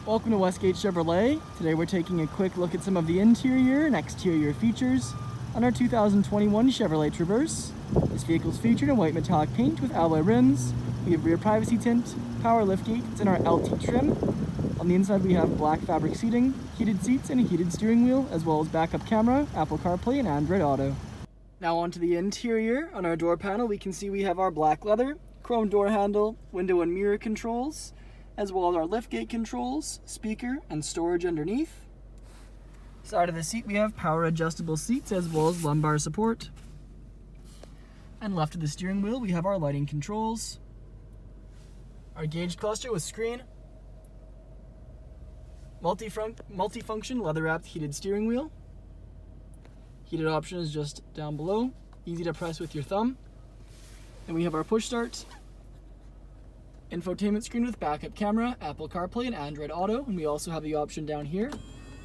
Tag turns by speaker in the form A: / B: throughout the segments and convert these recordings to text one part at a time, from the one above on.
A: Welcome to Westgate Chevrolet. Today we're taking a quick look at some of the interior and exterior features on our 2021 Chevrolet Traverse. This vehicle is featured in white metallic paint with alloy rims. We have rear privacy tint, power liftgate, it's in our LT trim. On the inside we have black fabric seating, heated seats and a heated steering wheel, as well as backup camera, Apple CarPlay and Android Auto. Now onto the interior. On our door panel we can see we have our black leather, chrome door handle, window and mirror controls, as well as our liftgate controls, speaker, and storage underneath. Side of the seat we have power adjustable seats as well as lumbar support. And left of the steering wheel we have our lighting controls, our gauge cluster with screen, multifunction leather wrapped heated steering wheel. Heated option is just down below, easy to press with your thumb. And we have our push start, infotainment screen with backup camera, Apple CarPlay and Android Auto, and we also have the option down here,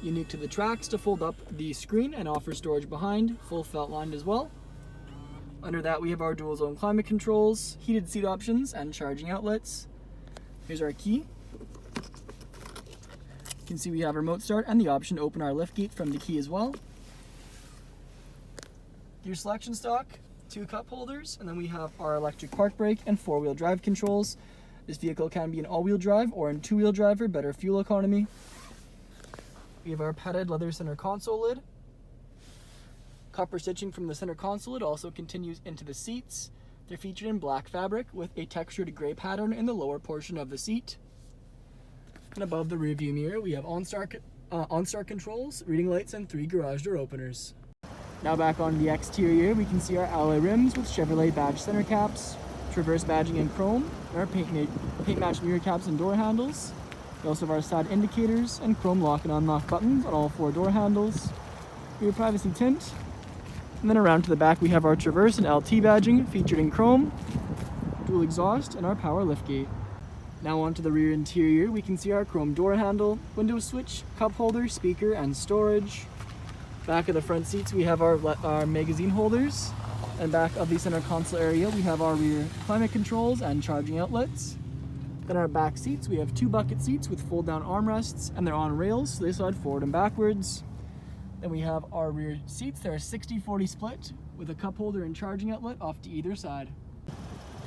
A: unique to the tracks, to fold up the screen and offer storage behind, full felt lined as well. Under that we have our dual zone climate controls, heated seat options and charging outlets. Here's our key. You can see we have remote start and the option to open our liftgate from the key as well. Gear selection stock, 2 cup holders, and then we have our electric park brake and 4-wheel drive controls. This vehicle can be in all-wheel drive or in 2-wheel drive for better fuel economy. We have our padded leather center console lid. Copper stitching from the center console lid also continues into the seats. They're featured in black fabric with a textured gray pattern in the lower portion of the seat. And above the rear view mirror we have OnStar controls, reading lights, and 3 garage door openers. Now back on the exterior, we can see our alloy rims with Chevrolet badge center caps, Traverse badging in chrome, and our paint matched mirror caps and door handles. We also have our side indicators and chrome lock and unlock buttons on all 4 door handles. Rear privacy tint. And then around to the back we have our Traverse and LT badging featured in chrome, dual exhaust, and our power liftgate. Now onto the rear interior, we can see our chrome door handle, window switch, cup holder, speaker, and storage. Back of the front seats we have our magazine holders, and back of the center console area we have our rear climate controls and charging outlets. Then our back seats, we have 2 bucket seats with fold down armrests, and they're on rails so they slide forward and backwards. Then we have our rear seats, they're a 60-40 split with a cup holder and charging outlet off to either side.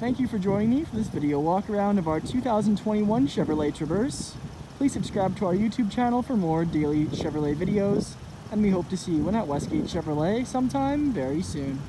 A: Thank you for joining me for this video walk around of our 2021 Chevrolet Traverse. Please subscribe to our YouTube channel for more daily Chevrolet videos, and we hope to see you at Westgate Chevrolet sometime very soon.